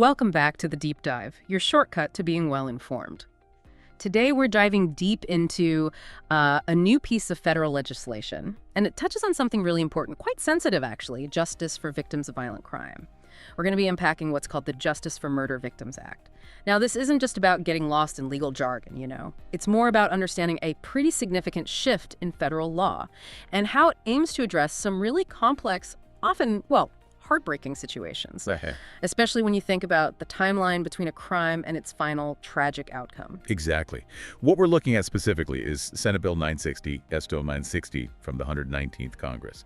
Welcome back to The Deep Dive, your shortcut to being well-informed. Today we're diving deep into a new piece of federal legislation, and it touches on something really important, quite sensitive actually, justice for victims of violent crime. We're going to be unpacking what's called the Justice for Murder Victims Act. Now, this isn't just about getting lost in legal jargon, you know. It's more about understanding a pretty significant shift in federal law and how it aims to address some really complex, often, well, heartbreaking situations, especially when you think about the timeline between a crime and its final tragic outcome. Exactly. What we're looking at specifically is Senate Bill 960, SDO 960 from the 119th Congress.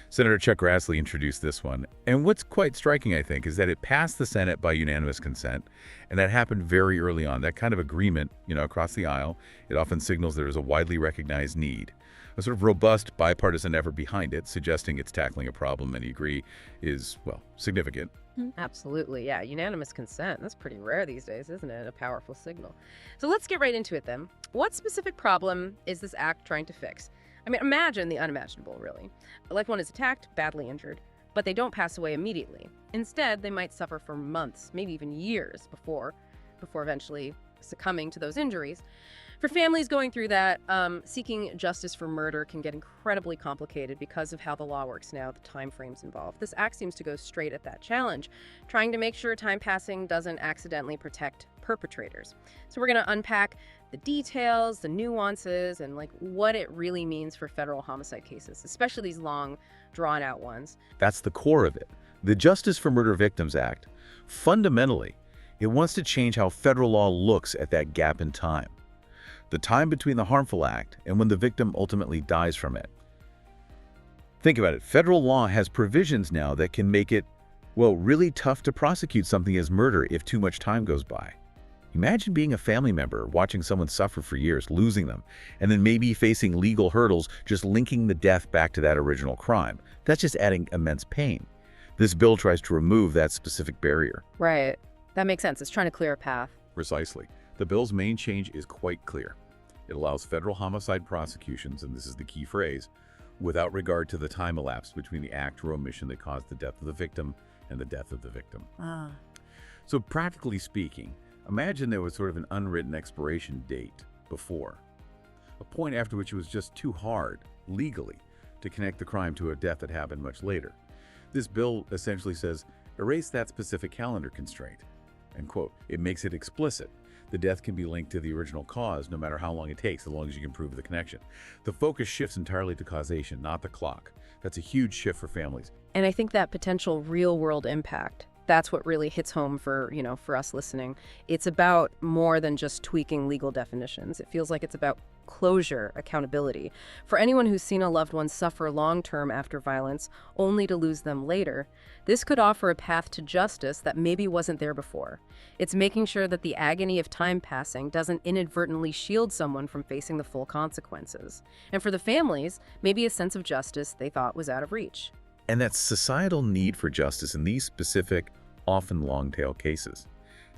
Senator Chuck Grassley introduced this one, and what's quite striking, I think, is that it passed the Senate by unanimous consent, and that happened very early on. That kind of agreement, across the aisle, it often signals there is a widely recognized need. A sort of robust bipartisan effort behind it, suggesting it's tackling a problem many agree is, well, significant. Absolutely, yeah. Unanimous consent. That's pretty rare these days, isn't it? A powerful signal. So let's get right into it then. What specific problem is this act trying to fix? I mean, imagine the unimaginable, really. A loved one is attacked, badly injured, but they don't pass away immediately. Instead, they might suffer for months, maybe even years before eventually succumbing to those injuries. For families going through that, seeking justice for murder can get incredibly complicated because of how the law works now, the time frames involved. This act seems to go straight at that challenge, trying to make sure time passing doesn't accidentally protect perpetrators. So we're going to unpack the details, the nuances, and what it really means for federal homicide cases, especially these long, drawn-out ones. That's the core of it. The Justice for Murder Victims Act, fundamentally, it wants to change how federal law looks at that gap in time. The time between the harmful act and when the victim ultimately dies from it. Think about it. Federal law has provisions now that can make it, well, really tough to prosecute something as murder if too much time goes by. Imagine being a family member, watching someone suffer for years, losing them, and then maybe facing legal hurdles just linking the death back to that original crime. That's just adding immense pain. This bill tries to remove that specific barrier. Right. That makes sense. It's trying to clear a path. Precisely. The bill's main change is quite clear. It allows federal homicide prosecutions, and this is the key phrase, without regard to the time elapsed between the act or omission that caused the death of the victim and the death of the victim. So practically speaking, imagine there was sort of an unwritten expiration date before, a point after which it was just too hard, legally, to connect the crime to a death that happened much later. This bill essentially says, erase that specific calendar constraint, and quote, it makes it explicit. The death can be linked to the original cause no matter how long it takes, as long as you can prove the connection. The focus shifts entirely to causation, not the clock. That's a huge shift for families. And I think that potential real-world impact, that's what really hits home for us listening. It's about more than just tweaking legal definitions. It feels like it's about closure, accountability. For anyone who's seen a loved one suffer long-term after violence, only to lose them later, this could offer a path to justice that maybe wasn't there before. It's making sure that the agony of time passing doesn't inadvertently shield someone from facing the full consequences. And for the families, maybe a sense of justice they thought was out of reach. And that societal need for justice in these specific, often long-tail cases.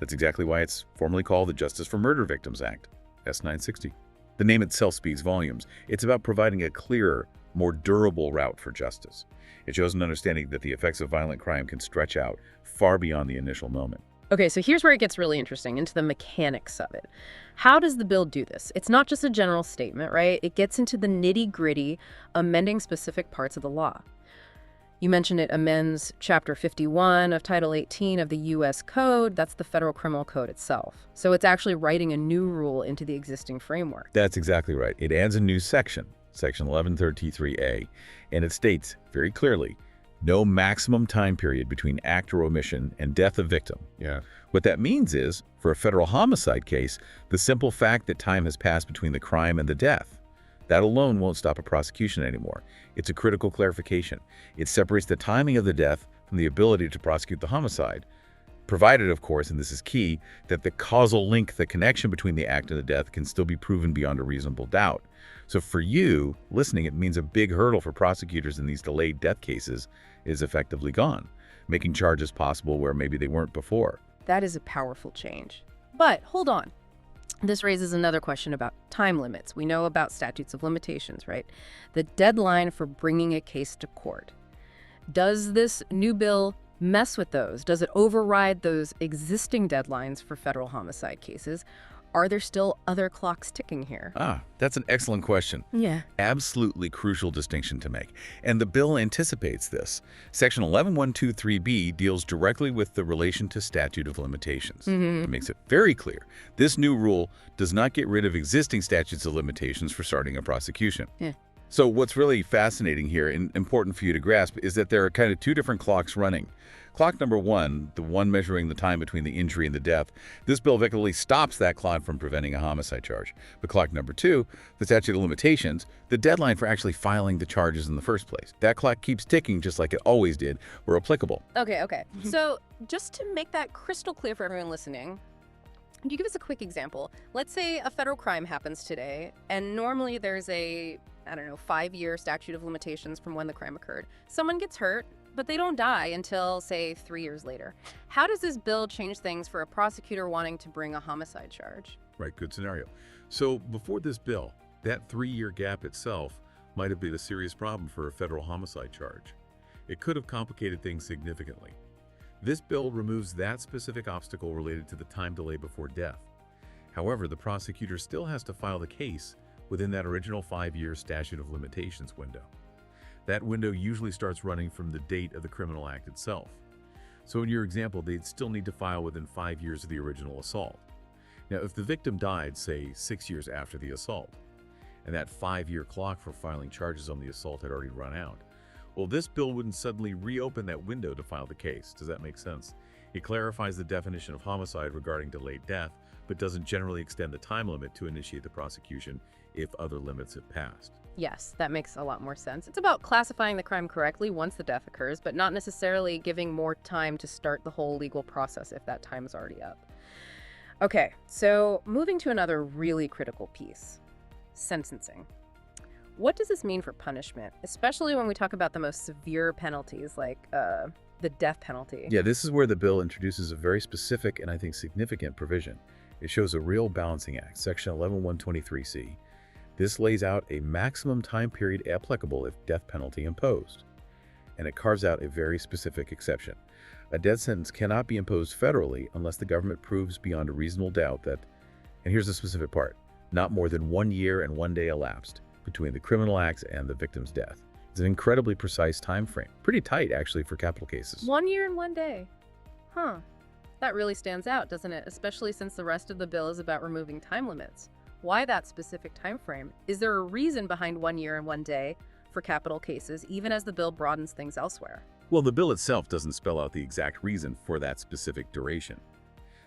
That's exactly why it's formally called the Justice for Murder Victims Act, S960. The name itself speaks volumes. It's about providing a clearer, more durable route for justice. It shows an understanding that the effects of violent crime can stretch out far beyond the initial moment. Okay, so here's where it gets really interesting, into the mechanics of it. How does the bill do this? It's not just a general statement, right? It gets into the nitty-gritty, amending specific parts of the law. You mentioned it amends Chapter 51 of Title 18 of the U.S. Code. That's the Federal Criminal Code itself. So it's actually writing a new rule into the existing framework. That's exactly right. It adds a new section, Section 1133A, and it states very clearly, no maximum time period between act or omission and death of victim. What that means is, for a federal homicide case, the simple fact that time has passed between the crime and the death, that alone won't stop a prosecution anymore. It's a critical clarification. It separates the timing of the death from the ability to prosecute the homicide, provided, of course, and this is key, that the causal link, the connection between the act and the death, can still be proven beyond a reasonable doubt. So for you, listening, it means a big hurdle for prosecutors in these delayed death cases is effectively gone, making charges possible where maybe they weren't before. That is a powerful change. But hold on. This raises another question about time limits. We know about statutes of limitations, right? The deadline for bringing a case to court. Does this new bill mess with those? Does it override those existing deadlines for federal homicide cases? Are there still other clocks ticking here? That's an excellent question. Yeah. Absolutely crucial distinction to make. And the bill anticipates this. Section 11123B deals directly with the relation to statute of limitations. It makes it very clear. This new rule does not get rid of existing statutes of limitations for starting a prosecution. Yeah. So what's really fascinating here and important for you to grasp is that there are kind of two different clocks running. Clock number one, the one measuring the time between the injury and the death, this bill effectively stops that clock from preventing a homicide charge. But clock number two, the statute of limitations, the deadline for actually filing the charges in the first place. That clock keeps ticking just like it always did, where applicable. Okay. So just to make that crystal clear for everyone listening, can you give us a quick example? Let's say a federal crime happens today, and normally there's a, 5-year statute of limitations from when the crime occurred. Someone gets hurt, but they don't die until, say, 3 years later. How does this bill change things for a prosecutor wanting to bring a homicide charge? Right, good scenario. So before this bill, that 3-year gap itself might have been a serious problem for a federal homicide charge. It could have complicated things significantly. This bill removes that specific obstacle related to the time delay before death. However, the prosecutor still has to file the case within that original 5-year statute of limitations window. That window usually starts running from the date of the criminal act itself. So in your example, they'd still need to file within 5 years of the original assault. Now, if the victim died, say, 6 years after the assault, and that 5-year clock for filing charges on the assault had already run out, well, this bill wouldn't suddenly reopen that window to file the case. Does that make sense? It clarifies the definition of homicide regarding delayed death, but doesn't generally extend the time limit to initiate the prosecution if other limits have passed. Yes, that makes a lot more sense. It's about classifying the crime correctly once the death occurs, but not necessarily giving more time to start the whole legal process if that time is already up. Okay, so moving to another really critical piece, sentencing. What does this mean for punishment, especially when we talk about the most severe penalties like the death penalty? Yeah, this is where the bill introduces a very specific and I think significant provision. It shows a real balancing act, section 11123C. This lays out a maximum time period applicable if death penalty imposed. And it carves out a very specific exception. A death sentence cannot be imposed federally unless the government proves beyond a reasonable doubt that, and here's the specific part, not more than 1 year and 1 day elapsed between the criminal acts and the victim's death. It's an incredibly precise time frame. Pretty tight, actually, for capital cases. 1 year and 1 day. Huh. That really stands out, doesn't it? Especially since the rest of the bill is about removing time limits. Why that specific time frame? Is there a reason behind 1 year and 1 day for capital cases, even as the bill broadens things elsewhere? Well, the bill itself doesn't spell out the exact reason for that specific duration.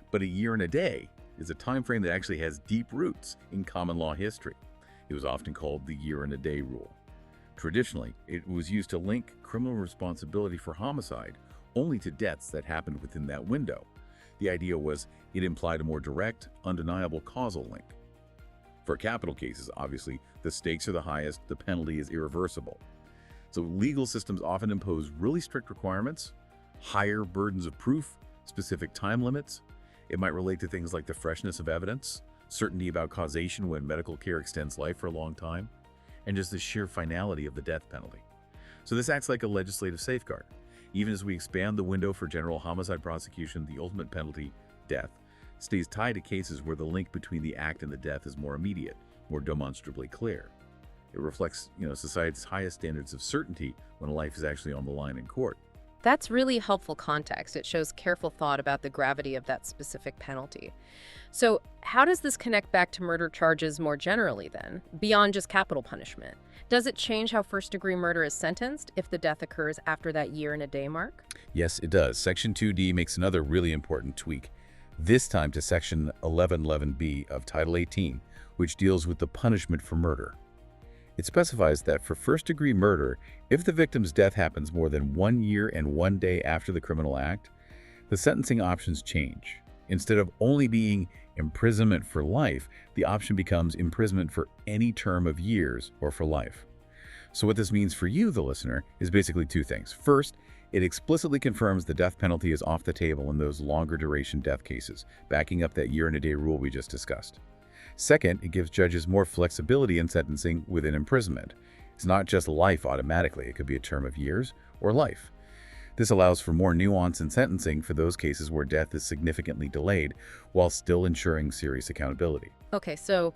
But a year and a day is a time frame that actually has deep roots in common law history. It was often called the year and a day rule. Traditionally, it was used to link criminal responsibility for homicide only to deaths that happened within that window. The idea was it implied a more direct, undeniable causal link. For capital cases, obviously, the stakes are the highest, the penalty is irreversible. So legal systems often impose really strict requirements, higher burdens of proof, specific time limits. It might relate to things like the freshness of evidence, certainty about causation when medical care extends life for a long time, and just the sheer finality of the death penalty. So this acts like a legislative safeguard. Even as we expand the window for general homicide prosecution, the ultimate penalty, death, stays tied to cases where the link between the act and the death is more immediate, more demonstrably clear. It reflects, society's highest standards of certainty when a life is actually on the line in court. That's really helpful context. It shows careful thought about the gravity of that specific penalty. So how does this connect back to murder charges more generally then, beyond just capital punishment? Does it change how first-degree murder is sentenced if the death occurs after that year and a day mark? Yes, it does. Section 2D makes another really important tweak, this time to Section 1111B of Title 18, which deals with the punishment for murder. It specifies that for first-degree murder, if the victim's death happens more than 1 year and 1 day after the criminal act, the sentencing options change. Instead of only being imprisonment for life, the option becomes imprisonment for any term of years or for life. So what this means for you, the listener, is basically two things. First, it explicitly confirms the death penalty is off the table in those longer duration death cases, backing up that year and a day rule we just discussed. Second, it gives judges more flexibility in sentencing within imprisonment. It's not just life automatically. It could be a term of years or life. This allows for more nuance in sentencing for those cases where death is significantly delayed, while still ensuring serious accountability. Okay, so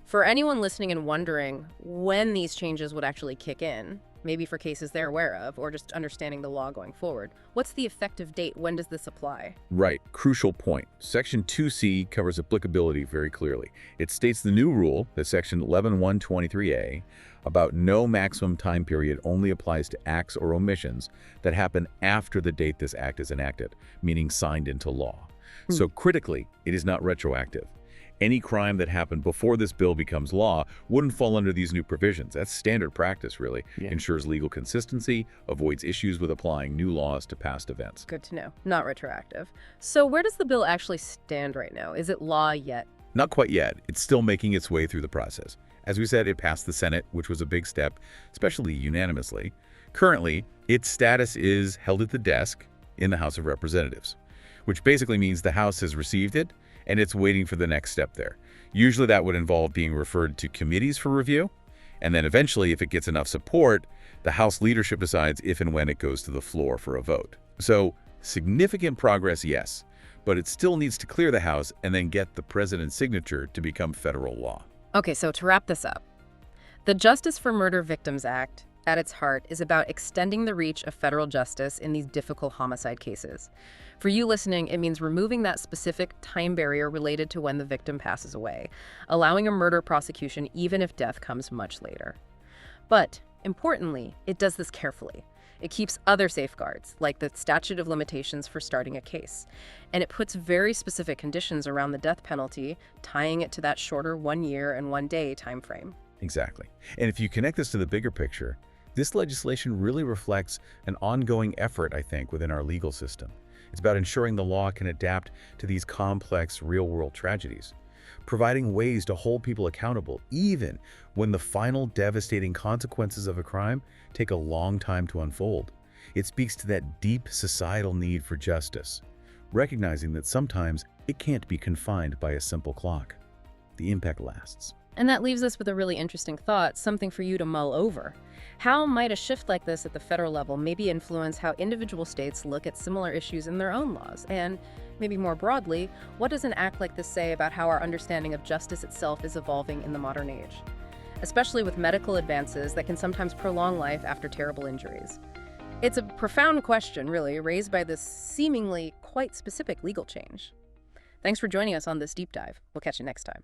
for anyone listening and wondering when these changes would actually kick in, maybe for cases they're aware of, or just understanding the law going forward, what's the effective date? When does this apply? Right. Crucial point. Section 2C covers applicability very clearly. It states the new rule, that Section 11123A, about no maximum time period only applies to acts or omissions that happen after the date this act is enacted, meaning signed into law. So critically, it is not retroactive. Any crime that happened before this bill becomes law wouldn't fall under these new provisions. That's standard practice, really. Ensures legal consistency, avoids issues with applying new laws to past events. Good to know. Not retroactive. So where does the bill actually stand right now? Is it law yet? Not quite yet. It's still making its way through the process. As we said, it passed the Senate, which was a big step, especially unanimously. Currently, its status is held at the desk in the House of Representatives, which basically means the House has received it and it's waiting for the next step there. Usually that would involve being referred to committees for review, and then eventually, if it gets enough support, the House leadership decides if and when it goes to the floor for a vote. So, significant progress, yes, but it still needs to clear the House and then get the president's signature to become federal law. Okay, so to wrap this up, the Justice for Murder Victims Act, at its heart, is about extending the reach of federal justice in these difficult homicide cases. For you listening, it means removing that specific time barrier related to when the victim passes away, allowing a murder prosecution even if death comes much later. But, importantly, it does this carefully. It keeps other safeguards, like the statute of limitations for starting a case. And it puts very specific conditions around the death penalty, tying it to that shorter 1 year and 1 day time frame. Exactly. And if you connect this to the bigger picture, this legislation really reflects an ongoing effort, I think, within our legal system. It's about ensuring the law can adapt to these complex real-world tragedies, providing ways to hold people accountable even when the final devastating consequences of a crime take a long time to unfold. It speaks to that deep societal need for justice, recognizing that sometimes it can't be confined by a simple clock. The impact lasts. And that leaves us with a really interesting thought, something for you to mull over. How might a shift like this at the federal level maybe influence how individual states look at similar issues in their own laws? And maybe more broadly, what does an act like this say about how our understanding of justice itself is evolving in the modern age? Especially with medical advances that can sometimes prolong life after terrible injuries. It's a profound question, really, raised by this seemingly quite specific legal change. Thanks for joining us on this deep dive. We'll catch you next time.